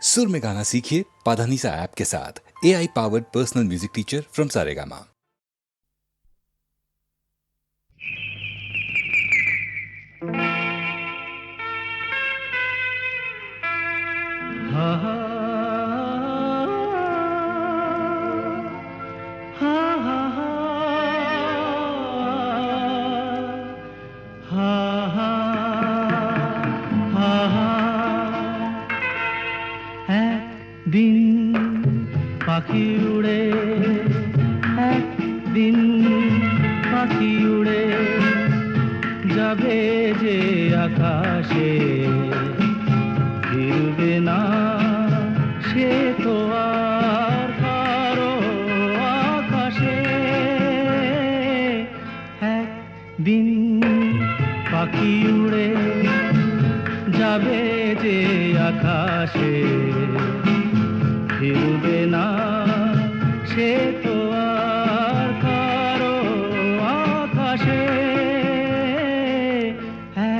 सुर में गाना सीखिए पाधानीसा ऐप के साथ। AI powered personal music teacher from Saregama. একদিন পাখি উড়ে, একদিন পাখি উড়ে যাবে যে আকাশে, ফিরবে না সে তো আর কারো আকাশে। একদিন পাখি উড়ে যাবে যে আকাশে, ফিরবে না সে তো আর কারো আকাশে।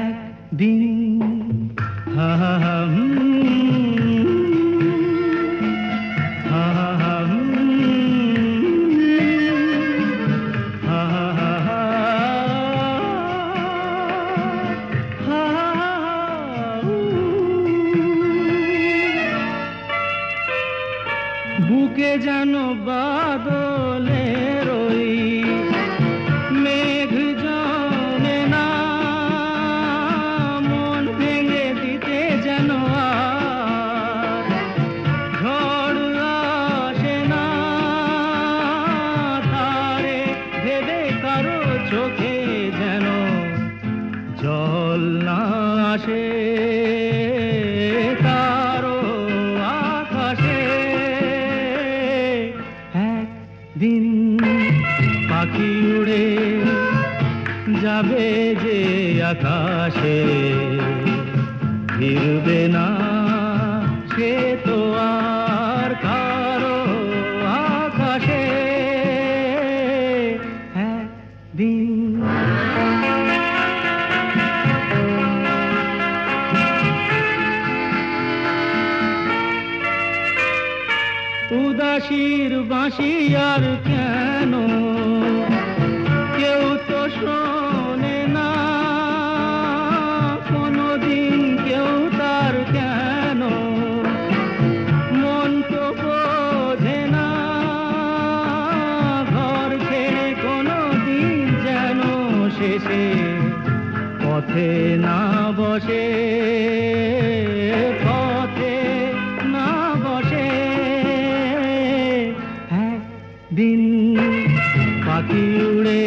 একদিন হা হা হা হা হা বুকে যেন বাদলের ওই মেঘ জমে না, মন ভেঙে দিতে যেন আর ঝড় আসে না। তারে ভেবে কারো চোখে যেন জল না আসে, তারও আকাশে। একদিন পাখি উড়ে যাবে যে আকাশে, ফিরবে না সে তো আর কারো আকাশে। একদিন উদাসীর বাঁশি আর কেন কেউ তো শোনে না, কোনদিন কেউ তার কেন মন তো বোঝে না। ঘর ছেড়ে কোনদিন যেন শেষে পথে না বসে, পথে না বসে। দিন পাখি উড়ে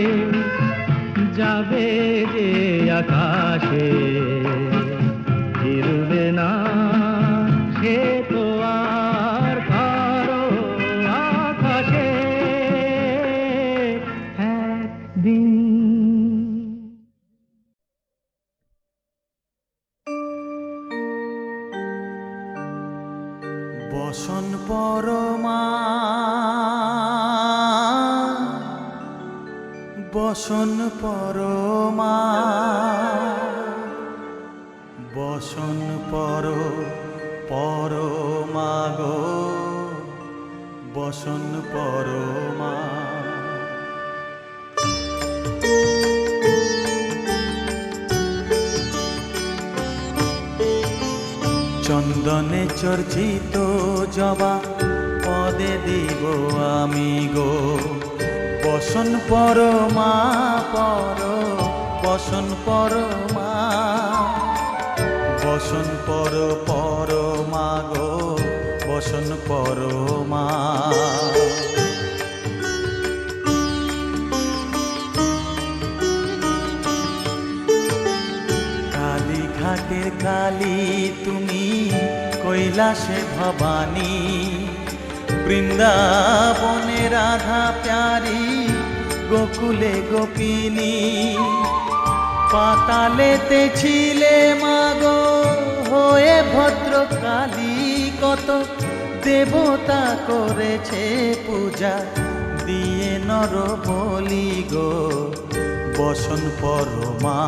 যাবে যে আকাশে, ফিরবে না সে তো আর কারো আকাশে। একদিন বসন পরমা, বসন পরমা, বসন পরমা গো, বসন পরমা। চন্দনে চর্চিত জবা পদে দিব আমি গো, বসন পরমা বসন পরমা, বসন পরমা গো, বসন পরমা। কালীঘাটের কালী তুমি, কৈলাসে ভবানী, বৃন্দাবনে রাধা প্যারি, গোকুলে গোপিনী। পাতালেতে ছিলে মাগো হয়ে ভদ্রকালী, কত দেবতা করেছে পূজা দিয়ে নর বলি গো, বসন পরমা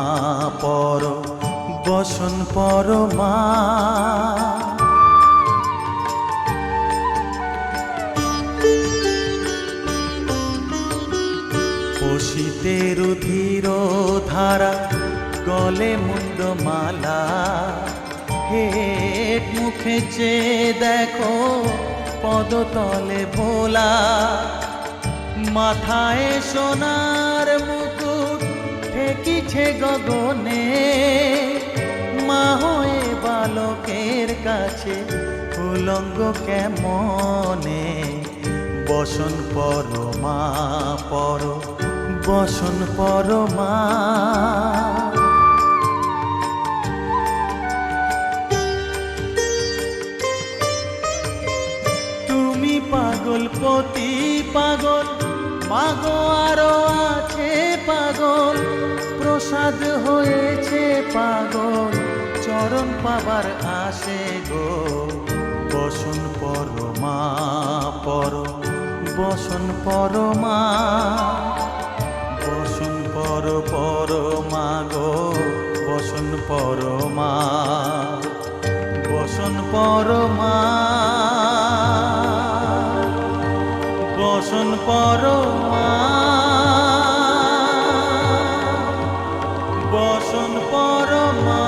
বসন পরমা। হারা গলে মুন্ডমালা, হেট মুখে চেয়ে দেখো পদতলে ভোলা, মাথায় সোনার মুকুট ঠেকিছে গগনে, মা হয়ে বালকের কাছে উলঙ্গ কেমনে, বসন পরমা পর বসন পরমা। তুমি পাগল পতি পাগল, মাগো আরো আছে পাগল, প্রসাদ হয়েছে পাগল, চরণ পাবার আসে গো, বসন পরমা পর বসন পরমা, বসন পরমা গো, বসন পরমা, বসন পরমা, বসন পরমা, বসন পরমা।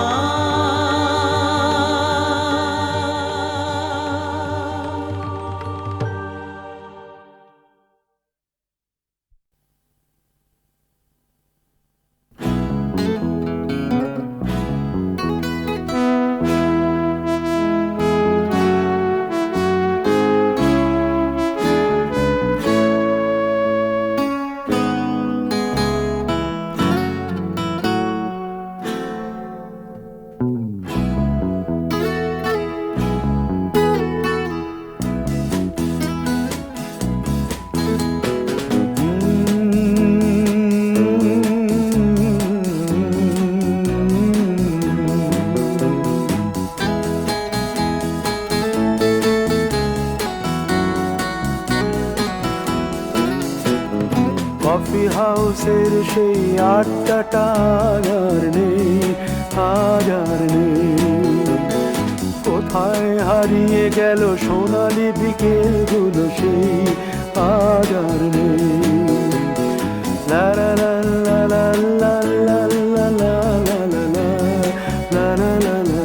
কফি হাউসের সেই আড্ডাটা আর নেই, আজ আর নেই। কোথায় হারিয়ে গেল সোনালি বিকেলগুলো সেই, আজ আর নেই। লা লা লা লা লা লা লা লা লা লা লা লা লা লা।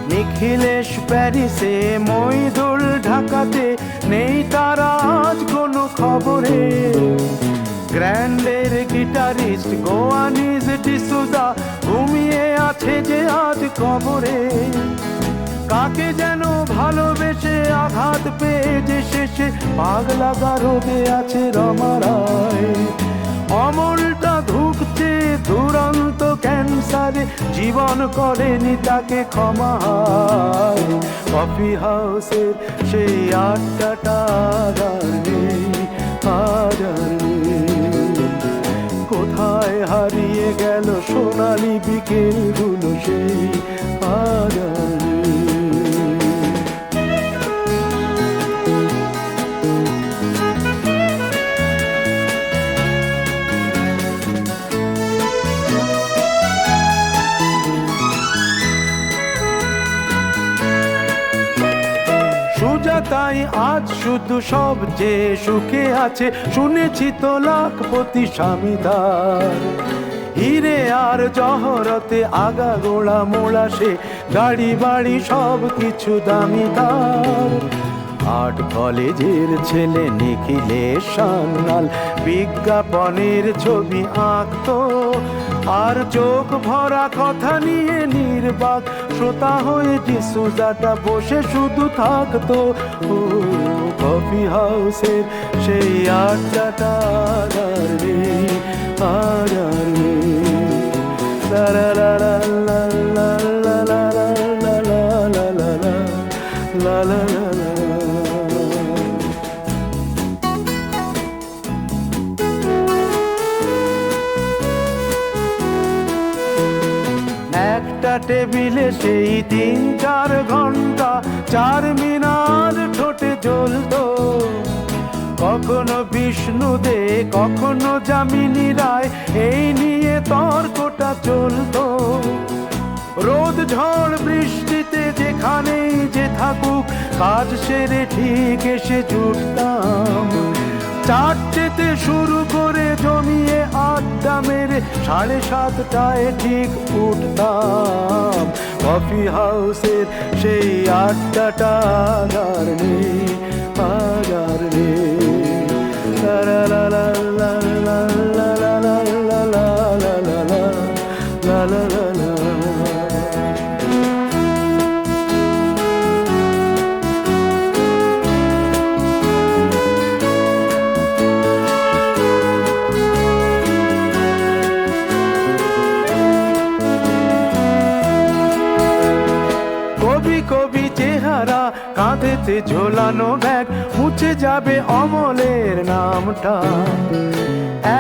নিখিলেশ প্যারিসে, মইদুল ঢাকাতে, নেই তারা আজ কোনো খবরে। গ্র্যান্ডের গিটারিস্ট গোয়ানিজ ডিসুজা ঘুমিয়ে আছে যে আজ কবরে। কাকে যেন ভালোবেসে আঘাত পেয়ে যে শেষে পাগলা গারদে আছে রমা রায়। অমলটা ধুকছে দুরন্ত ক্যান্সারে, জীবন করেনি তাকে ক্ষমা। কফি হাউসের সেই আড্ডাটা আর নেই, আজ আর নেই। কোথায় হারিয়ে গেল সোনালি বিকেলগুলো সেই, আজ আর নেই। তাই আজ শুধু সব যে সুখে আছে, শুনেছি তো লাখপতি স্বামীদার। হিরে আর জহরতে আগা গোড়া মোড়া সে, গাড়ি বাড়ি সব কিছু দামি তার। আর্ট কলেজের ছেলে নিখিলেশ সান্যাল বিজ্ঞাপনের ছবি আঁকতো, আর চোখ ভরা কথা নিয়ে নির্বাক শ্রোতা হয়ে ডিসুজাটা বসে শুধু থাকতো। ও কফি হাউসের সেই আড্ডাটা আর নেই, আর নেই। লা লা লা লা লা লা লা লা লা লা লা লা লা লা। একটা টেবিলে সেই 3-4 ঘন্টা 4 মিনার ঠোঁটে জ্বলতো। কখনো বিষ্ণু দে, কখনো যামিনী রায়, এই নিয়ে তর্কটা চলতো। রোদ ঝড় বৃষ্টিতে যেখানেই যে থাকুক কাজ সেরে ঠিক এসে জুটতাম। চারটেতে শুরু করে জমিয়ে আড্ডা মেরে 7:30টায় ঠিক উঠতাম। কফি হাউসের সেই আড্ডাটা আর নেই, আর নেই। লা লা লা লা লা লা লা লা লা লা লা লা লা লা লা লা। কবি কবি চেহারা, কাঁধেতে ঝোলানো ব্যাগ, মুছে যাবে অমলের নামটা।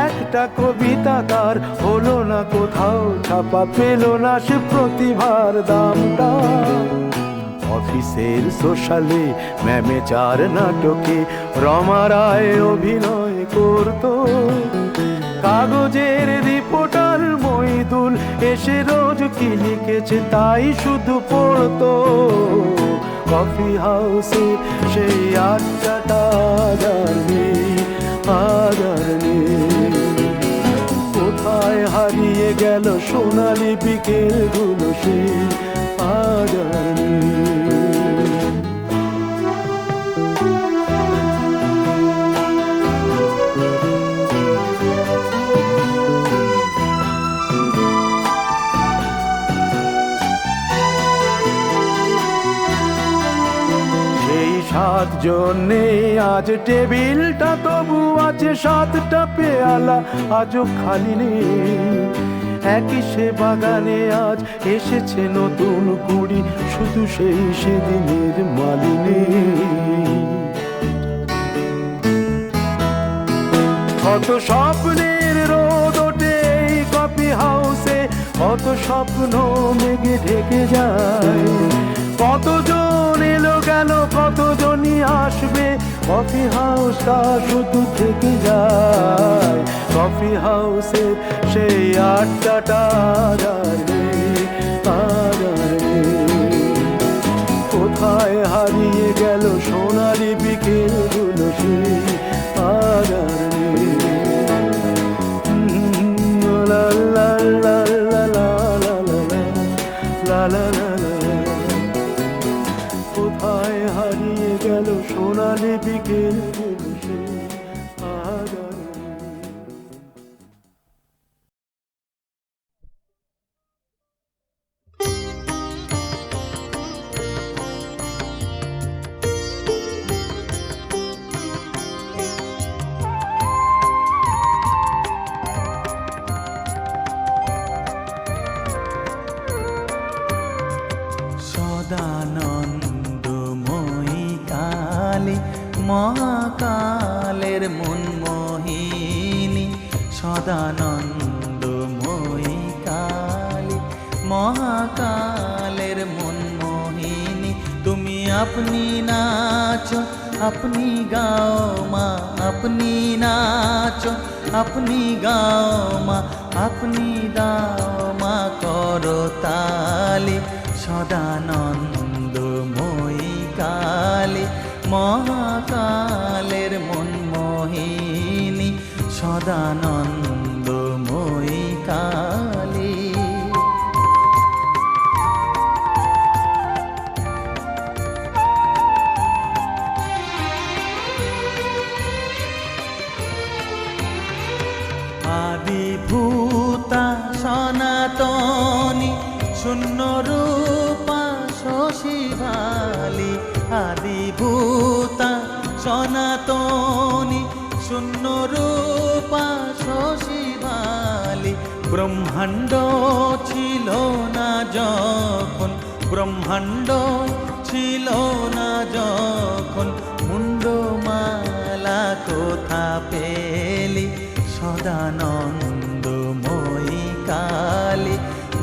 একটা কবিতা তার হলো না কোথাও ছাপা, পেল না সে প্রতিভার দামটা। অফিসের সোশ্যালে ম্যামে 4 নাটকে রমা রায় অভিনয় করতো। কাগজের রিপোর্টার মইদুল এসে রোজ কি লিখেছে তাই শুধু পড়তো। কফি হাউসে সেই আড্ডাটা আর নেই, আর নেই। কোথায় হারিয়ে গেল সোনালি বিকেলগুলো সেই আর নেই। জন্যে আজ টেবিলটা তবু আছে 7টা পেয়ালা আজও খালি নেই। একই সে বাগানে আজ এসেছে নতুন কুড়ি, শুধু সেই সেদিনের মালিনী। কত স্বপ্নের রোদ ওঠে এই কফি হাউসে, কত স্বপ্ন মেঘে ঢেকে যায়। কতজন এলো গেল, কতজনই আসবে, কফি হাউসটা শুধু থেকে যায়। কফি হাউসে সেই আড্ডাটা আর নেই, আর নেই। কোথায় হারিয়ে গেল সোনালি বিকেলগুলো সেই আর নেই। লা লা লা লা লা লা লা লা লা। কোথায় হারিয়ে গেল সোনালি বিকেলগুলো সেই আর সদানন্দময়ী কালী মহাকালের মনমোহিনী। সদানন্দময়ী কালী মহাকালের মনমোহিনী। তুমি আপনি নাচো, আপনি গাও মা, আপনি নাচো, আপনি গাও মা, আপনি দাও মা করতালি। সদানন্দময়ী কালী মহাকালের মনমোহিনী। সদানন্দময়ী কালী। আদিভূতা সনাতনী শূন্য রূপা শশীভালি। আদিভূতা সনাতনী শূন্য রূপা শশীভালি। ব্রহ্মাণ্ড ছিল না যখন, ব্রহ্মাণ্ড ছিল না যখন, মুন্ডমালা কোথা পেলি। সদানন্দময়ী কালী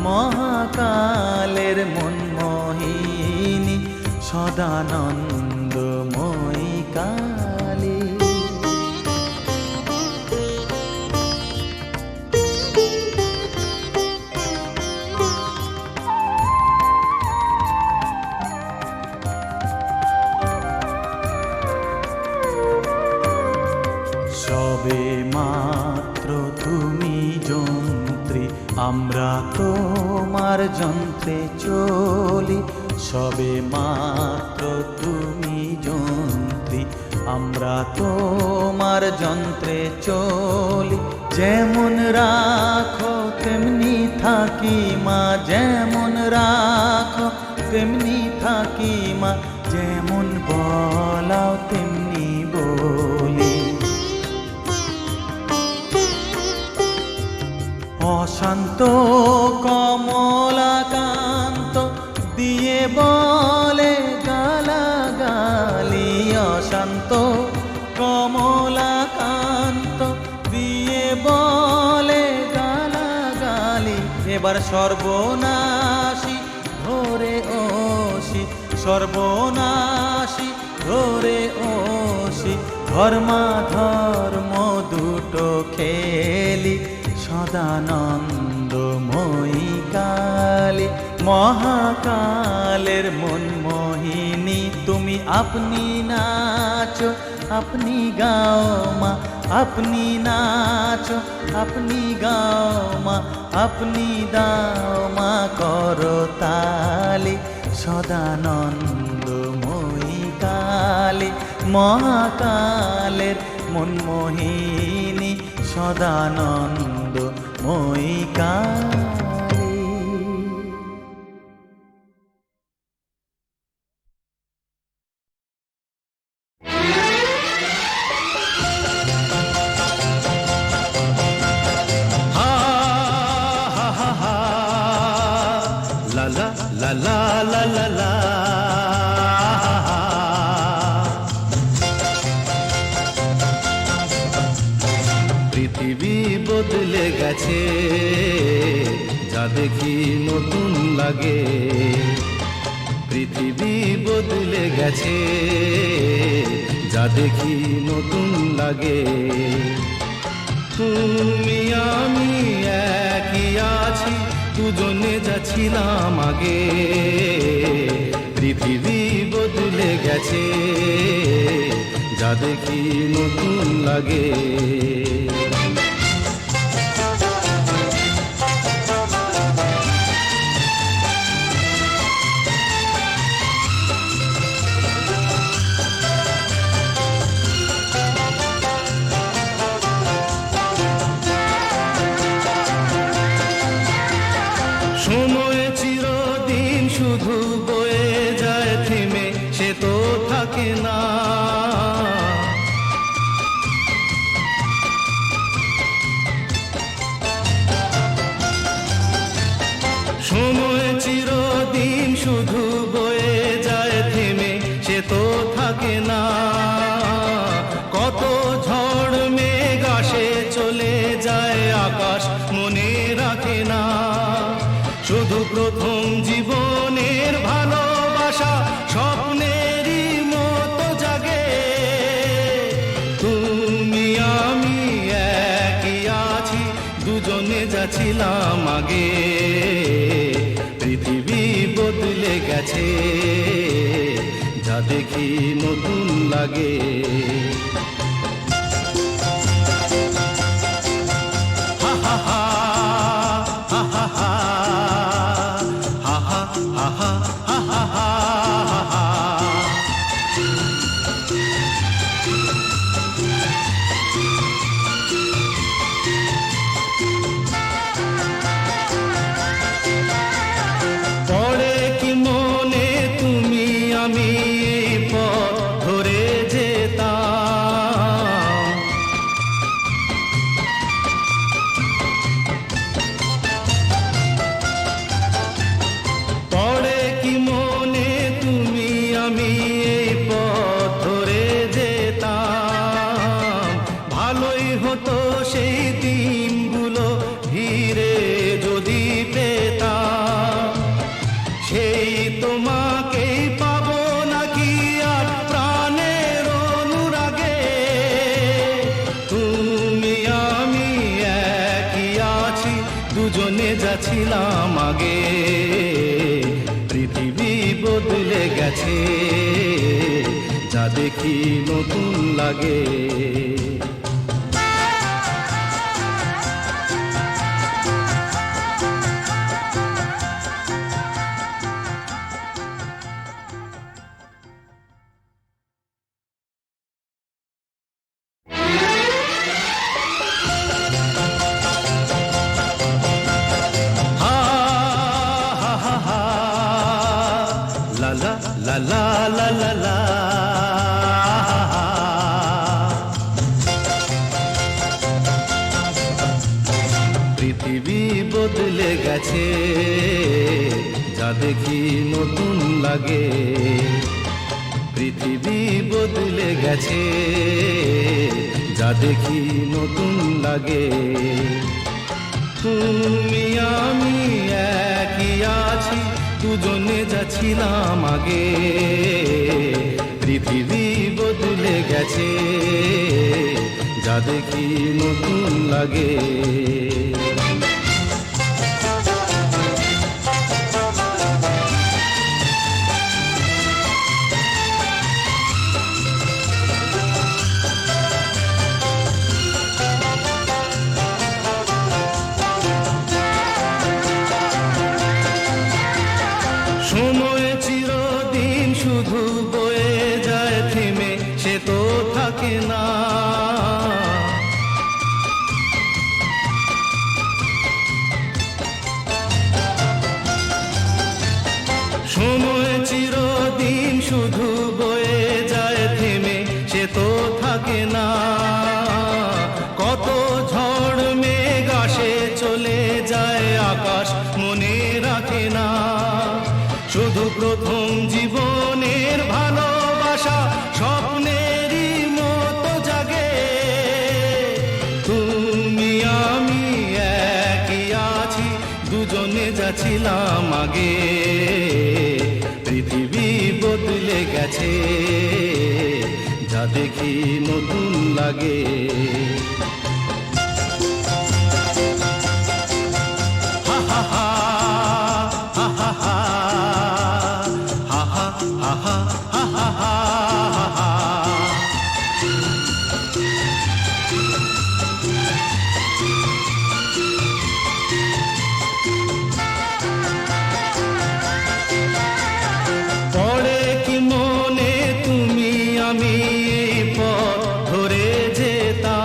মহাকালের মনমোহিনী। সদানন্দময়ী কালী। আমরা তোমার যন্ত্রে চলি, সবে মাত্র তুমি যন্ত্রী। আমরা তোমার যন্ত্রে চলি, যেমন রাখো তেমনি থাকি মা, যেমন রাখো তেমনি থাকি মা, যেমন বলাও তেমনি বলি। অশান্ত কমলাকান্ত দিয়ে বলে গালাগালি, অশান্ত কমলাকান্ত দিয়ে বলে গালাগালি। এবার সর্বনাশী ধরে ওসি, সর্বনাশী ধরে ওসি, ধর্মাধর্ম দুটো খেলি, সদানন্দময়ী কালী। মহাকালের মনমোহিনী তুমি, আপনি নাচো আপনি গাও মা, আপনি নাচো আপনি গাও মা, আপনি দাও মা করতালি। সদানন্দময়ী কালী, মহাকালের মনমোহিনী, সদানন্দময়ী কালী। হা হা হা হা, লা লা লা লা লা লা লা। পৃথিবী বদলে গেছে, যা দেখি নতুন লাগে। পৃথিবী বদলে গেছে, যা দেখি নতুন লাগে। তুমি আমি একই আছি, দুজনে যাচ্ছিলাম আগে। পৃথিবী বদলে গেছে, যা দেখি নতুন লাগে। সময় চিরদিন শুধু বয়ে যায় থেমে, সে তো থাকে না। সময় চিরদিন শুধু বয়ে যায় থেমে, সে তো থাকে না। কত ঝড় মেঘ আসে চলে যায়, আকাশ মনে রাখে না। শুধু প্রথম জীবনের ভালোবাসা স্বপ্নেরই মতো জাগে। তুমি আমি একই আছি, দুজনে যাচ্ছিলাম আগে। পৃথিবী বদলে গেছে, যা দেখি নতুন লাগে। হা হা হা হা হা হা, হা হা হা হা হা হা হা। পড়ে কি মনে তুমি আমি এই পথ ধরে যেতাম। পড়ে কি মনে তুমি আমি এই পথ ধরে যেতাম। ভালোই হতো সেই দিনগুলো ধীরে যদি পেতাম। সেই তোমাকেই পাবো নাকি আর প্রাণের অনুরাগে। তুমি আমি একই আছি, দুজনে যাচ্ছিলাম আগে। পৃথিবী বদলে গেছে, যা দেখি নতুন লাগে। পৃথিবী বদলে গেছে, যা দেখি নতুন লাগে। পৃথিবী বদলে গেছে, যা দেখি নতুন লাগে। তুমি আমি একই আছি, দুজনে যাচ্ছিলাম আগে। পৃথিবী বদলে গেছে, যা দেখি নতুন লাগে। সময় চিরদিন শুধু বয়ে যায় থেমে, সে তো থাকে না। সময় চিরদিন শুধু বয়ে যায় থেমে, সে তো থাকে না। কত ঝড় মেঘ আসে চলে যায়, আকাশ মনে রাখে না। শুধু প্রথম জীবনের ভালোবাসা স্বপ্নেরই মতো জাগে। তুমি আমি একই আছি, দুজনে যাচ্ছিলাম আগে। পৃথিবী বদলে গেছে, যা দেখি নতুন লাগে। হা হা হা হা হা হা হা হা হা হা হা হা হা। পড়ে কি মনে তুমি আমি এই পথ ধরে যেতাম।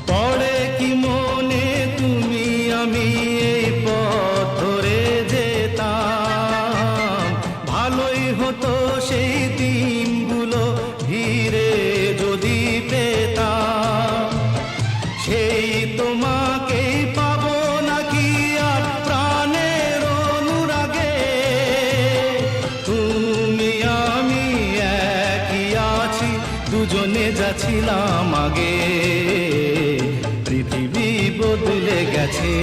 পড়ে কি মনে তুমি আমি এই পথ ধরে যেতাম। ভালোই হতো সেই দিনগুলো ধীরে যদি পেতাম। সেই তোমাকেই পাবো নাকি আর প্রাণের অনুরাগে। তুমি আমি একই আছি, দুজনে যাচ্ছিলাম আগে। পৃথিবী বদলে গেছে,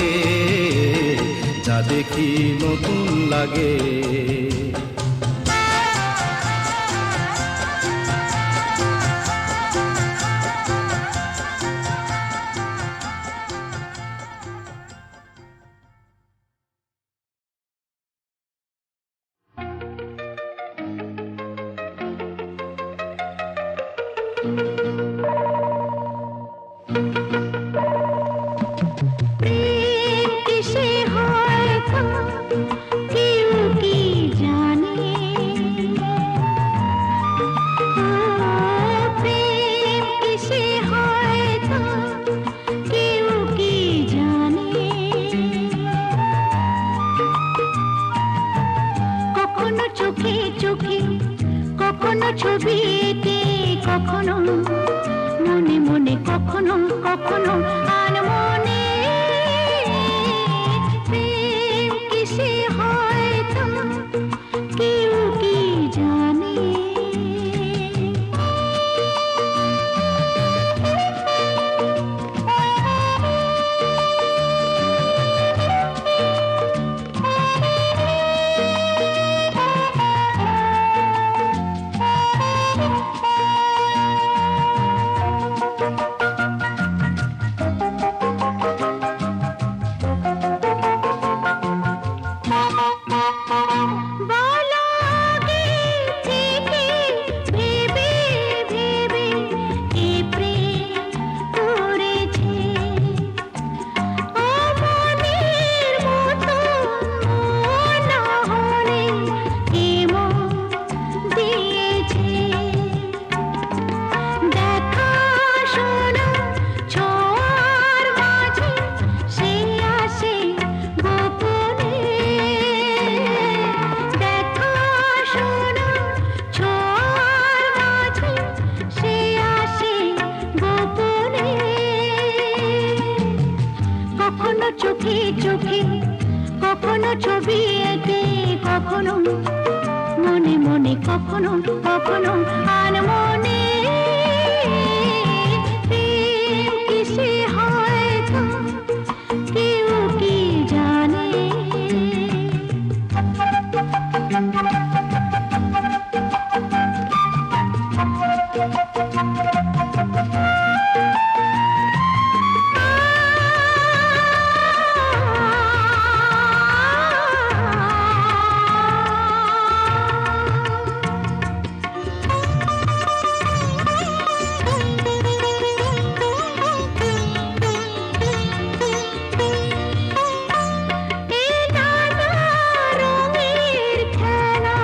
যা দেখি নতুন লাগে। प्रेम किसे হয় তা কেউ কি জানে। প্রেম কিসে হয় তা কেউ কি জানে। কখনো চোখে চোখে, কখনো ছবি এঁকে, কখনো মনে মনে, কখনো কখনো আনমনে। প্রেম কিসে হয় তা কেউ কি জানে। কখনো ছবি এঁকে, কখনো মনে মনে, কখনো কখনো আনমনে। প্রেম কিসে হয় তা কেউ কি জানে? এই নানা রঙের খেলা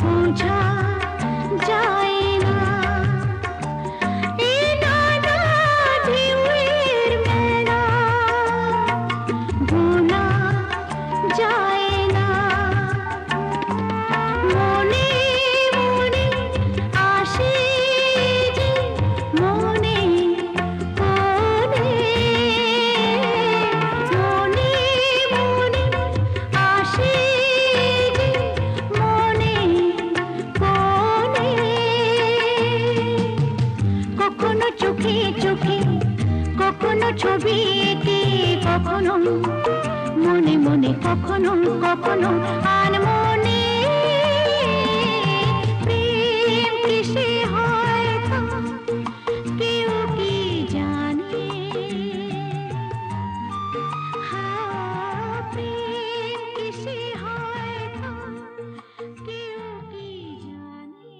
বোঝা যায় না, এই নানা ঢেউয়ের মেলা ভোলা যায় না। মনে মনে আসে যে মনে কোণে, মনে মনে আসে যে মনে কোণে। কখনো চোখে চোখে, কখনো ছবি এঁকে, কখনো মনে মনে, কখনো কখনো আনমনে। প্রেম কিসে হয় তা কেউ কি জানে? হ্যাঁ, প্রেম কিসে হয় তা কেউ কি জানে?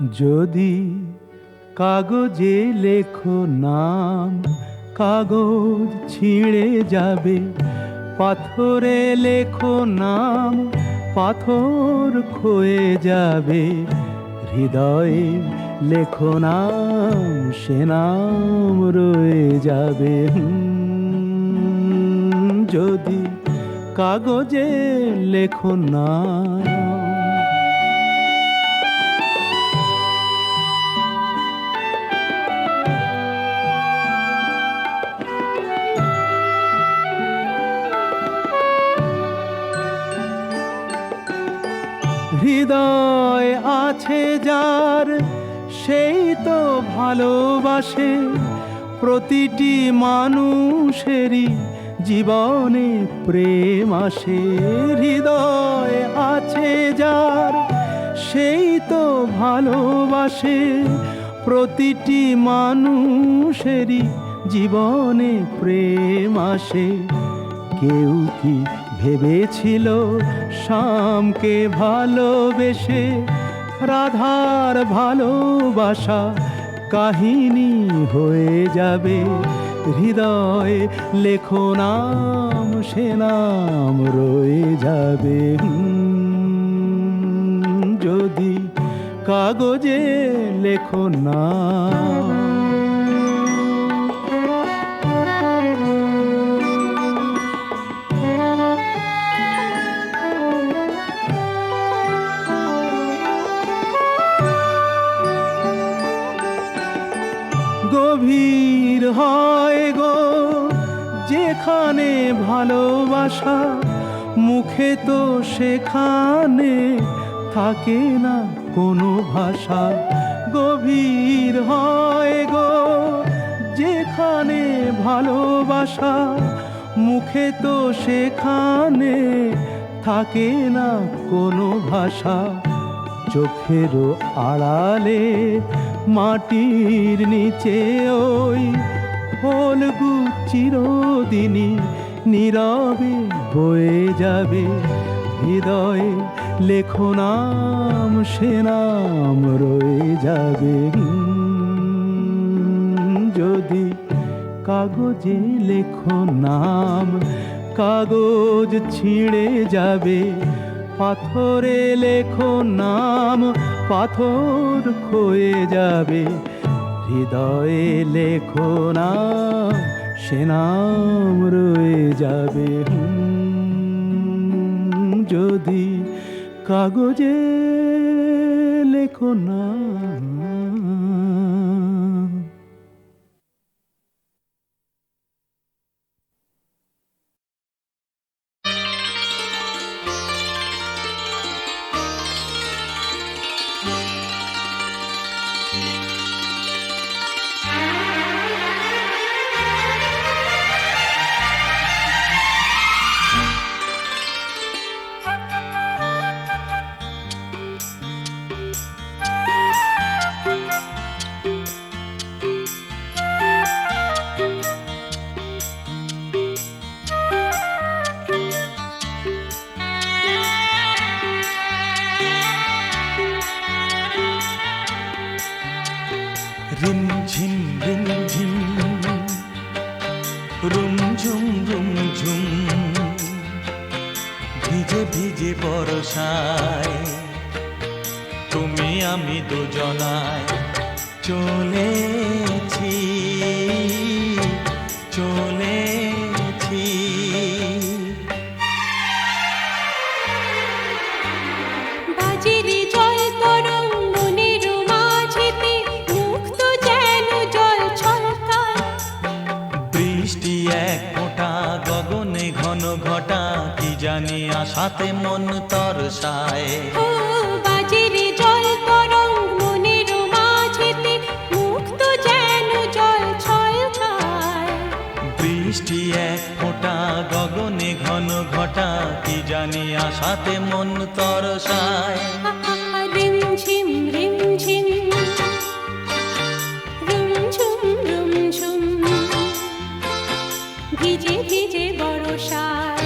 যদি কাগজে লেখো নাম, কাগজ ছিঁড়ে যাবে। পাথরে লেখো নাম, পাথর ক্ষয়ে যাবে। হৃদয়ে লেখো নাম, সে নাম রয়ে যাবে। যদি কাগজে লেখো নাম। হৃদয় আছে যার, সেই তো ভালোবাসে। প্রতিটি মানুষেরই জীবনে প্রেম আসে। হৃদয় আছে যার, সেই তো ভালোবাসে। প্রতিটি মানুষেরই জীবনে প্রেম আসে। কেউ কি ভেবেছিল শ্যামকে ভালোবেসে রাধার ভালোবাসা কাহিনী হয়ে যাবে। হৃদয়ে লেখো নাম, সে নাম রয়ে যাবে। যদি কাগজে লেখো নাম। গভীর হয় গো যেখানে ভালোবাসা, মুখে তো সেখানে থাকে না কোনো ভাষা। গভীর হয় গো যেখানে ভালোবাসা, মুখে তো সেখানে থাকে না কোনো ভাষা। চোখেরও আড়ালে মাটির নিচে ওই ফলগু চিরদিনই নীরবে বয়ে যাবে। হৃদয়ে লেখো নাম, সে নাম রয়ে যাবে। যদি কাগজে লেখো নাম, কাগজ ছিঁড়ে যাবে। পাথরে লেখো নাম, পাথর ক্ষয়ে যাবে। হৃদয়ে লেখো নাম, সে নাম রয়ে যাবে। যদি কাগজে লেখো নাম। রিমঝিম রিমঝিম, রুমঝুম রুমঝুম, ভিজে ভিজে বর্ষায় তুমি আমি দুজনায় চলেছি চলেছি। বাজিরে জল তরঙ্গ মনের মাঝেতে, মুক্ত যেন জল ছলকায়। বৃষ্টি এক ফোঁটা গগনে ঘন ঘটা, কি জানি আশাতে মন তরসায়। ও বাজিরে জল তরঙ্গ মনের মাঝেতে, মুক্ত যেন জল ছলকায়। বৃষ্টি এক ফোঁটা গগনে ঘন ঘটা, কি জানি আশাতে মন তরসায়। রিমঝিম রিমঝিম, রুমঝুম রুমঝুম, ভিজে ভিজে বর্ষায়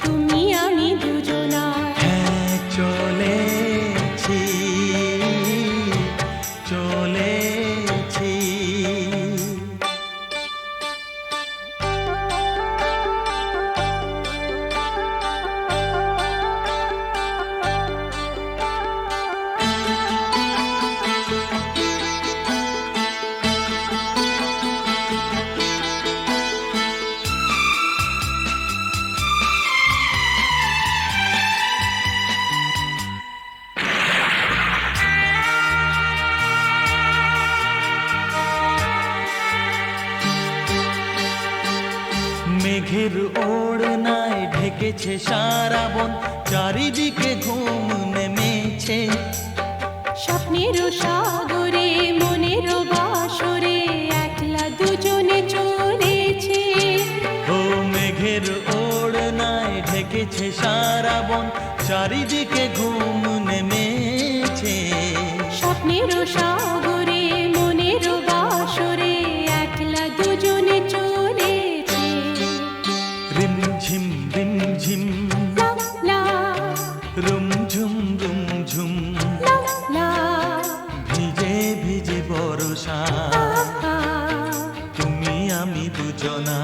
তুমি আমি দুজনায় হ্যাঁ চলেছি মেঘের ওড়নায় ঢেকেছে সারা বন, চারিদিকে ঘুম নেমেছে। স্বপ্নের সাগরে মনের বাসরে একলা দুজনে চলেছে। ও মেঘের ওড়নায় ঢেকেছে সারা বন, চারিদিকে ঘুম নেমেছে। স্বপ্নের সাগরে মনের বাসরে একলা দুজনে চলেছে। রিমঝিম রিমঝিম লা লা রুমঝুম রুমঝুম, লা লা ভিজে ভিজে বর্ষা, তুমি আমি দুজনা।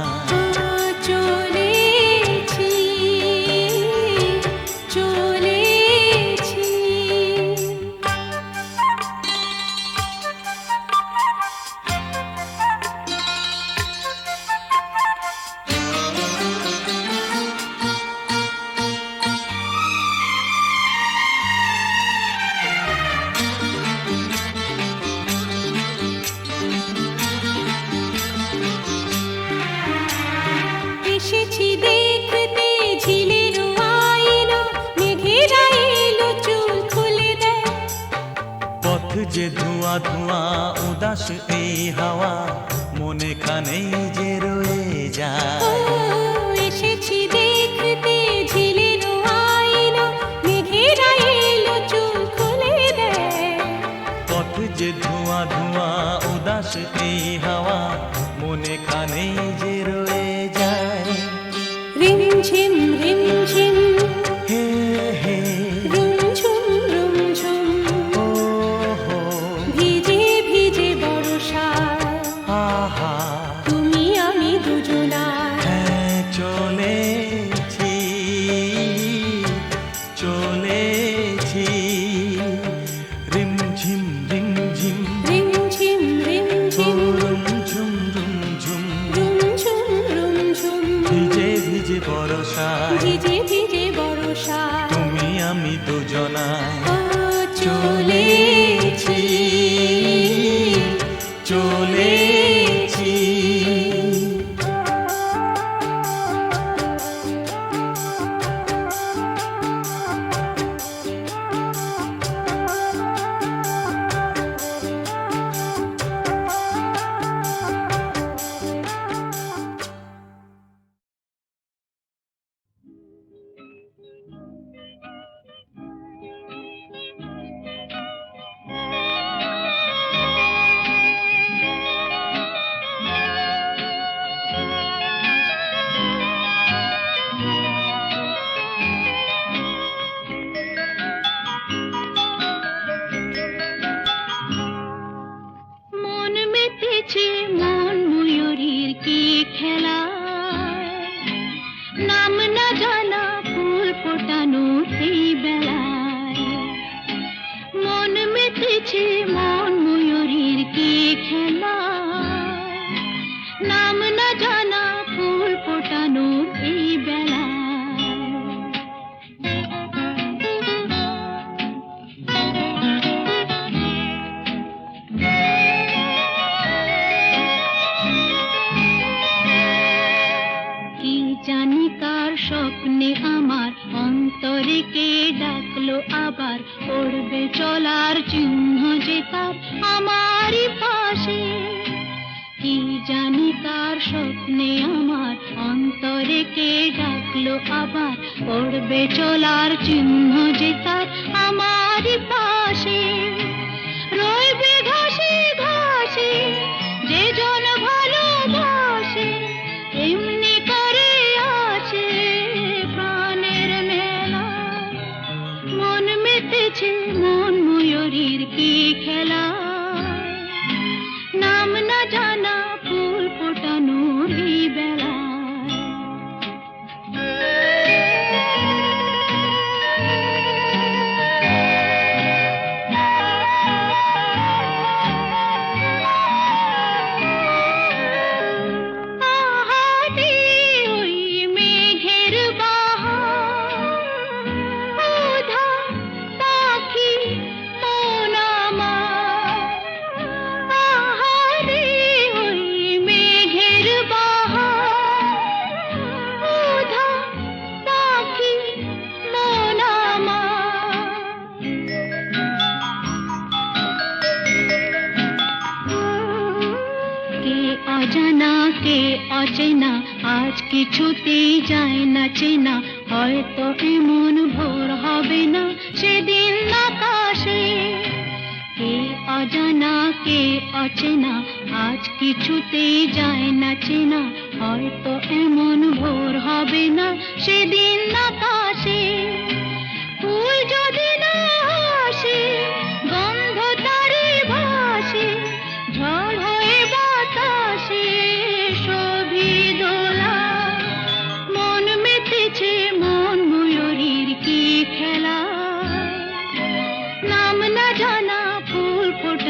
চলেছি চলেছি। এসেছি দেখতে ঝিলের আইলো, মেঘেরা এলো চুল খুলে দেয়। পথ যে ধোঁয়া ধোঁয়া, উদাস এই হাওয়া, মনে খানেই যে রয়ে ও, যায়। এসেছি দেখতে ঝিলের আইলো, মেঘেরা এলো চুল খুলে দেয়। পথ যে ধোঁয়া ধোঁয়া, উদাস এই হাওয়া, মনে খানেই যে রয়ে যায়। রিমঝিম রিমঝিম হে হে রুমঝুম রুমঝুম, ও হো ভিজে ভিজে বর্ষায় আহা, তুমি আমি দুজনায়। হ্যাঁ চলেছি চলেছি। রিমঝিম রিমঝিম রিমঝিম রিমঝিম রুমঝুম রুমঝুম, রুমঝুম রুমঝুম, ভিজে ভিজে বর্ষায়, ভিজে ভিজে বর্ষায় তুমি আমি দুজনায়। ও চলেছি চলেছি। মন মেতেছে মন ময়ূরীর কি খেলা, নাম না জানা ফুল ফোটানো সেই বেলায়। মন মেতেছে মন ময়ূরীর কি খেলা, নাম না জানা ফুল ফোটানো সেই বেলায়। কি জানি কার স্বপ্নে আমার অন্তরে কে ডাকলো আবার, পড়বে চলার চিহ্ন যে তার আমারই পাশে। কি জানি কার স্বপ্নে আমার অন্তরে কে ডাকলো আবার, পড়বে চলার চিহ্ন যে তার আমারই পাশে। রইবে ঘাসে ঘাসে যে জন ভালোবাসে, এমনি করে আছে প্রাণের মেলা। মন মেতেছে মন ময়ূরীর কি খেলা, নাম না জানা ফুল ফোটানোর এই বেলা। কে অচেনা আজ কিছুতেই যায় না চেনা হয়তো এমন ভোর হবে না সেদিন আকাশে কে অজানা কে অচেনা আজ কিছুতেই যায় না চেনা হয়তো এমন ভোর হবে না সেদিন আকাশে ফুল যদি না আসে গন্ধ তারে ভাসে ঝড় হয়ে বাতাসে সবই দোলা মন মেতেছে মন ময়ূরীর কি খেলা নাম না জানা ফুল ফোটে